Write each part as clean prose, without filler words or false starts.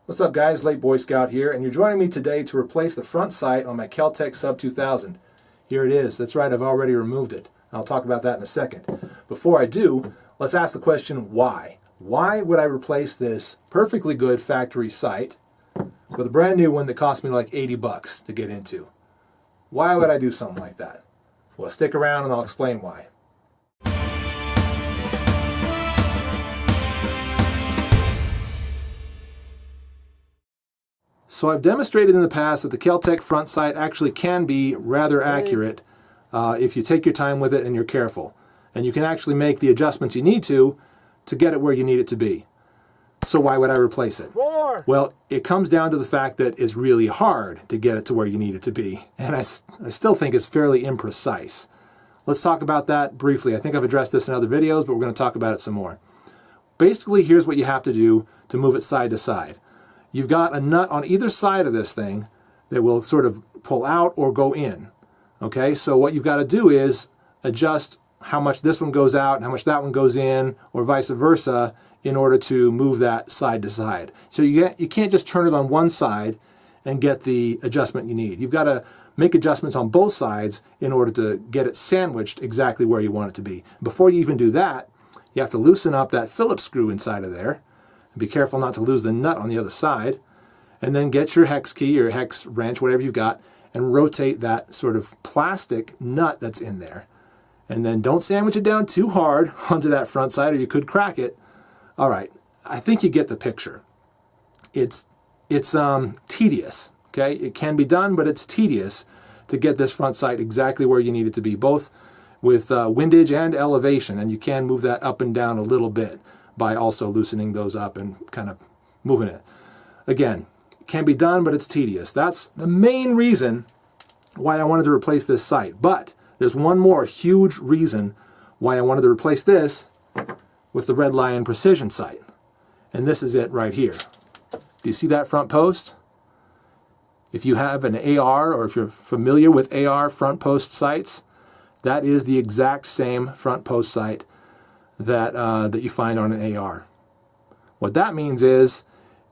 What's up guys, Late Boy Scout here, and you're joining me today to replace the front sight on my Kel-Tec Sub 2000. Here it is. That's right, I've already removed it. I'll talk about that in a second. Before I do, let's ask the question why? Why would I replace this perfectly good factory sight with a brand new one that cost me like 80 bucks to get into? Why would I do something like that? Well, stick around and I'll explain why. So I've demonstrated in the past that the Kel-Tec front sight actually can be rather accurate if you take your time with it and you're careful. And you can actually make the adjustments you need to get it where you need it to be. So why would I replace it? Well, it comes down to the fact that it's really hard to get it to where you need it to be. And I still think it's fairly imprecise. Let's talk about that briefly. I think I've addressed this in other videos, but we're going to talk about it some more. Basically, here's what you have to do to move it side to side. You've got a nut on either side of this thing that will sort of pull out or go in. Okay, so what you've got to do is adjust how much this one goes out and how much that one goes in, or vice versa, in order to move that side to side. So you can't just turn it on one side and get the adjustment you need. You've got to make adjustments on both sides in order to get it sandwiched exactly where you want it to be. Before you even do that, you have to loosen up that Phillips screw inside of there. Be careful not to lose the nut on the other side, and then get your hex key or hex wrench, whatever you've got, and rotate that sort of plastic nut that's in there. And then don't sandwich it down too hard onto that front side or you could crack it. All right, I think you get the picture. It's tedious, okay? It can be done, but it's tedious to get this front sight exactly where you need it to be, both with windage and elevation, and you can move that up and down a little bit by also loosening those up and kind of moving it. Again, it can be done, but it's tedious. That's the main reason why I wanted to replace this sight. But there's one more huge reason why I wanted to replace this with the Red Lion Precision sight. And this is it right here. Do you see that front post? If you have an AR, or if you're familiar with AR front post sights, that is the exact same front post sight that you find on an AR. What that means is,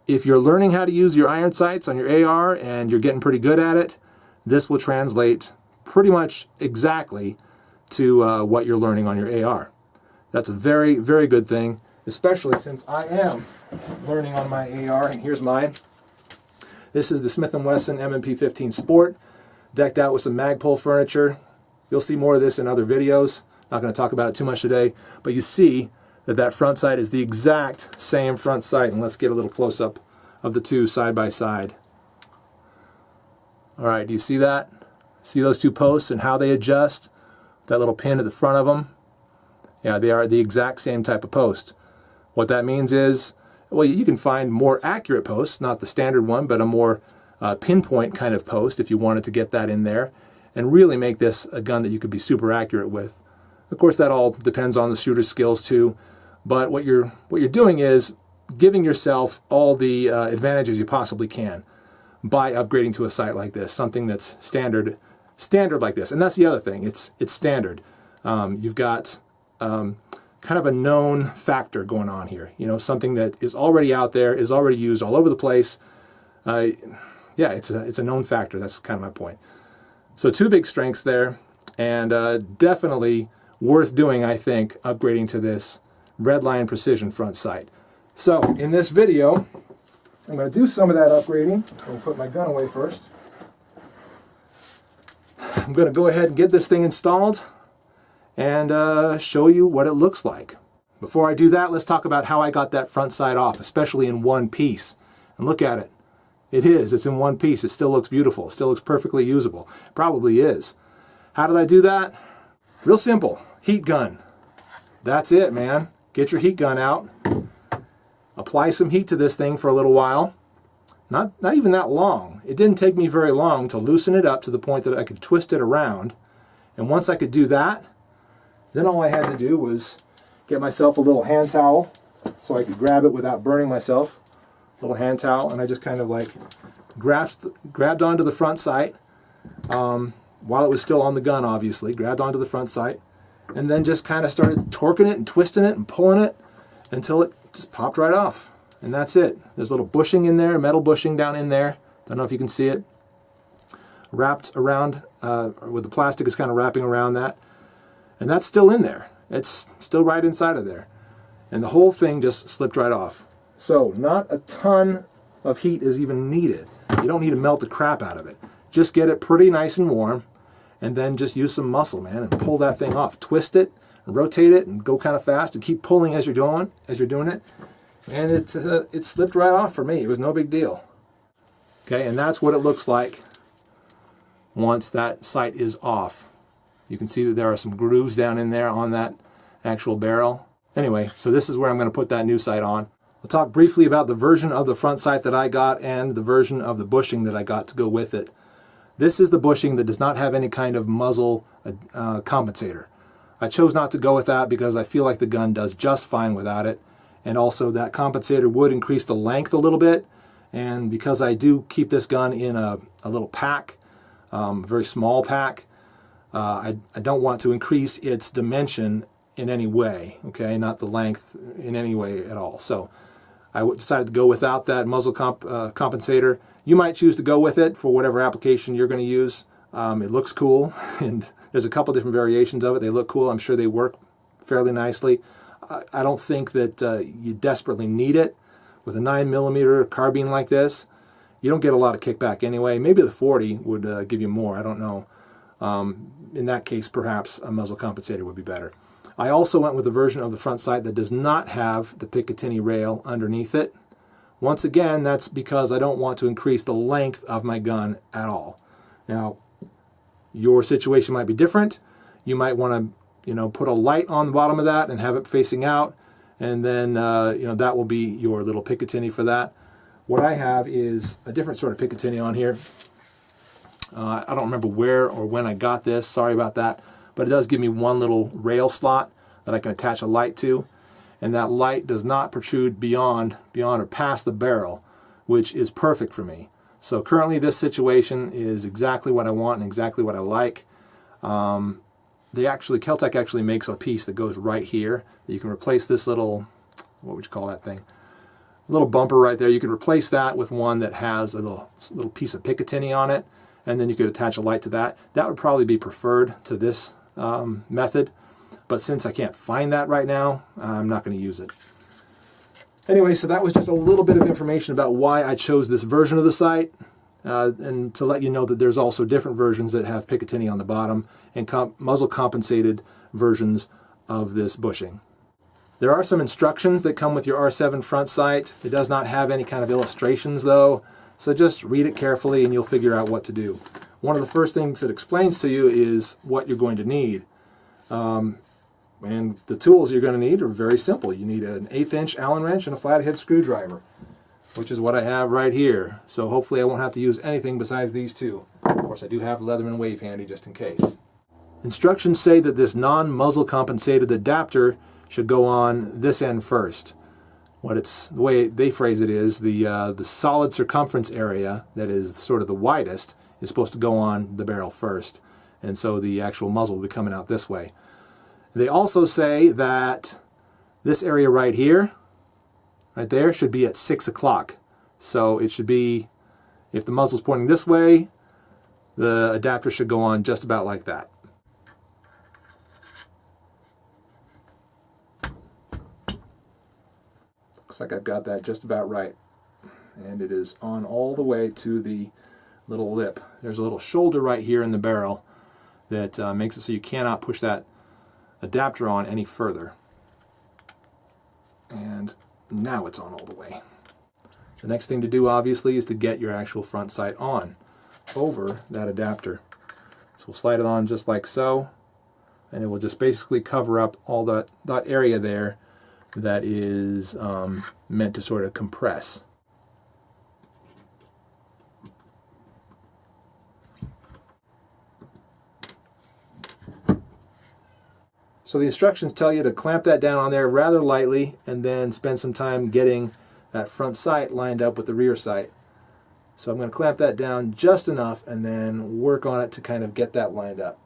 if you're learning how to use your iron sights on your AR and you're getting pretty good at it, this will translate pretty much exactly to what you're learning on your AR. That's a very, very good thing, especially since I am learning on my AR, and here's mine. This is the Smith & Wesson M&P 15 Sport, decked out with some Magpul furniture. You'll see more of this in other videos. Not going to talk about it too much today, but you see that that front sight is the exact same front sight. And let's get a little close-up of the two side by side. All right, do you see that? See those two posts and how they adjust? That little pin at the front of them? Yeah, they are the exact same type of post. What that means is, well, you can find more accurate posts, not the standard one, but a more pinpoint kind of post if you wanted to get that in there and really make this a gun that you could be super accurate with. Of course, that all depends on the shooter's skills too, but what you're doing is giving yourself all the advantages you possibly can by upgrading to a sight like this, something that's standard like this. And that's the other thing, it's standard. You've got kind of a known factor going on here, you know, something that is already out there, is already used all over the place. Yeah, it's a known factor. That's kind of my point. So two big strengths there, and definitely worth doing, I think, upgrading to this Red Lion Precision front sight. So, in this video, I'm going to do some of that upgrading. I'm going to put my gun away first. I'm going to go ahead and get this thing installed and show you what it looks like. Before I do that, let's talk about how I got that front sight off, especially in one piece. And look at it. It's in one piece. It still looks beautiful. It still looks perfectly usable. It probably is. How did I do that? Real simple. Heat gun. That's it, man. Get your heat gun out. Apply some heat to this thing for a little while. Not even that long. It didn't take me very long to loosen it up to the point that I could twist it around. And once I could do that, then all I had to do was get myself a little hand towel so I could grab it without burning myself. A little hand towel, and I just kind of like grabbed onto the front sight while it was still on the gun, obviously. Grabbed onto the front sight, and then just kind of started torquing it and twisting it and pulling it until it just popped right off. and that's it. There's a little bushing in there, metal bushing down in there. Don't know if you can see it. Wrapped around, with the plastic is kind of wrapping around that. And that's still in there. It's still right inside of there. And the whole thing just slipped right off. So not a ton of heat is even needed. You don't need to melt the crap out of it. Just get it pretty nice and warm, and then just use some muscle, man, and pull that thing off. Twist it, and rotate it, and go kind of fast, and keep pulling as you're doing it. And it slipped right off for me. It was no big deal. Okay, and that's what it looks like once that sight is off. You can see that there are some grooves down in there on that actual barrel. Anyway, so this is where I'm going to put that new sight on. I'll talk briefly about the version of the front sight that I got and the version of the bushing that I got to go with it. This is the bushing that does not have any kind of muzzle compensator. I chose not to go with that because I feel like the gun does just fine without it. And also that compensator would increase the length a little bit. And because I do keep this gun in a little pack, very small pack, I don't want to increase its dimension in any way, okay, not the length in any way at all. So I decided to go without that muzzle compensator. You might choose to go with it for whatever application you're going to use. It looks cool, and there's a couple different variations of it. They look cool. I'm sure they work fairly nicely. I don't think that you desperately need it. With a 9mm carbine like this, you don't get a lot of kickback anyway. Maybe the 40 would give you more. I don't know. In that case, perhaps a muzzle compensator would be better. I also went with a version of the front sight that does not have the Picatinny rail underneath it. Once again, that's because I don't want to increase the length of my gun at all. Now, your situation might be different. You might want to, put a light on the bottom of that and have it facing out, and then, that will be your little Picatinny for that. What I have is a different sort of Picatinny on here. I don't remember where or when I got this. Sorry about that. But it does give me one little rail slot that I can attach a light to. And that light does not protrude beyond or past the barrel, which is perfect for me. So currently this situation is exactly what I want and exactly what I like. Kel-Tec actually makes a piece that goes right here. You can replace this little, what would you call that thing? A little bumper right there. You can replace that with one that has a little piece of Picatinny on it, and then you could attach a light to that. That would probably be preferred to this method, but since I can't find that right now, I'm not going to use it. Anyway, so that was just a little bit of information about why I chose this version of the sight, and to let you know that there's also different versions that have Picatinny on the bottom and muzzle compensated versions of this bushing. There are some instructions that come with your R7 front sight. It does not have any kind of illustrations though, so just read it carefully and you'll figure out what to do. One of the first things it explains to you is what you're going to need. And the tools you're going to need are very simple. You need an 1/8 inch Allen wrench and a flathead screwdriver, which is what I have right here. So hopefully I won't have to use anything besides these two. Of course I do have Leatherman wave handy just in case. Instructions say that this non-muzzle compensated adapter should go on this end first. The way they phrase it is the solid circumference area that is sort of the widest is supposed to go on the barrel first, and so the actual muzzle will be coming out this way. They also say that this area right here, right there, should be at 6 o'clock. So it should be, if the muzzle's pointing this way, the adapter should go on just about like that. Looks like I've got that just about right. And it is on all the way to the little lip. There's a little shoulder right here in the barrel that makes it so you cannot push that adapter on any further. And now it's on all the way. The next thing to do obviously is to get your actual front sight on over that adapter. So we'll slide it on just like so, and it will just basically cover up all that area there that is meant to sort of compress. So the instructions tell you to clamp that down on there rather lightly and then spend some time getting that front sight lined up with the rear sight. So I'm going to clamp that down just enough and then work on it to kind of get that lined up.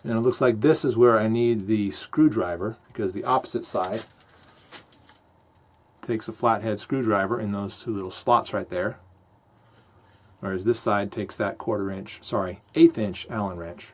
And it looks like this is where I need the screwdriver, because the opposite side takes a flathead screwdriver in those two little slots right there, whereas this side takes that 1/8 inch Allen wrench.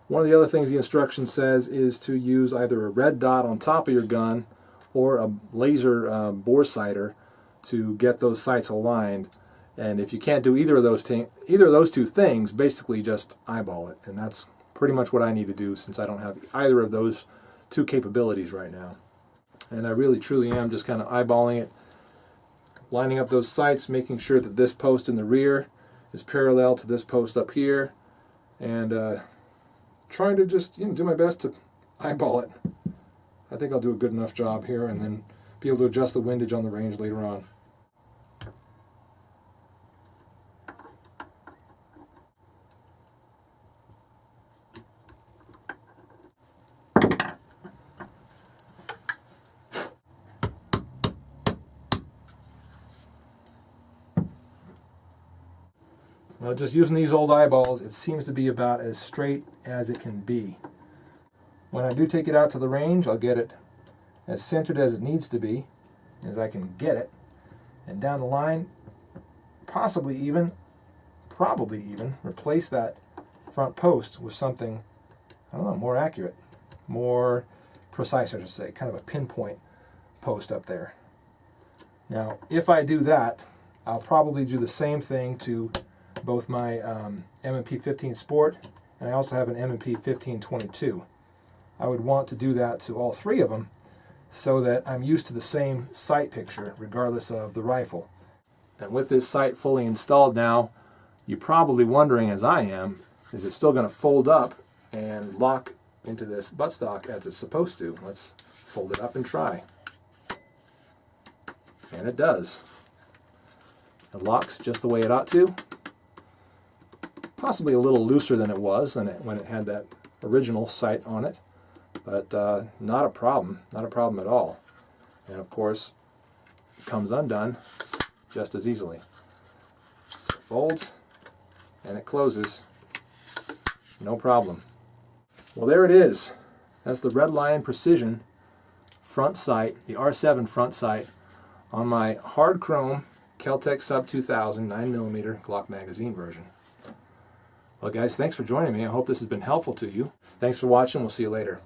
One of the other things the instruction says is to use either a red dot on top of your gun or a laser bore sighter to get those sights aligned. And if you can't do either of those two things, basically just eyeball it. And that's pretty much what I need to do, since I don't have either of those two capabilities right now. And I really truly am just kind of eyeballing it, lining up those sights, making sure that this post in the rear is parallel to this post up here, and trying to just do my best to eyeball it. I think I'll do a good enough job here, and then be able to adjust the windage on the range later on. Well, just using these old eyeballs, it seems to be about as straight as it can be. When I do take it out to the range, I'll get it as centered as it needs to be, as I can get it. And down the line, probably even, replace that front post with something, I don't know, more accurate, more precise, I should say, kind of a pinpoint post up there. Now, if I do that, I'll probably do the same thing to both my M&P 15 Sport, and I also have an M&P 1522. I would want to do that to all three of them so that I'm used to the same sight picture regardless of the rifle. And with this sight fully installed now, you're probably wondering, as I am, is it still going to fold up and lock into this buttstock as it's supposed to? Let's fold it up and try. And it does. It locks just the way it ought to. Possibly a little looser than it was when it had that original sight on it, but not a problem at all. And of course, it comes undone just as easily. It folds and it closes, no problem. Well, there it is. That's the Redline Precision front sight, the R7 front sight on my hard chrome Kel-Tec Sub 2000 9mm Glock magazine version. Well guys, thanks for joining me. I hope this has been helpful to you. Thanks for watching. We'll see you later.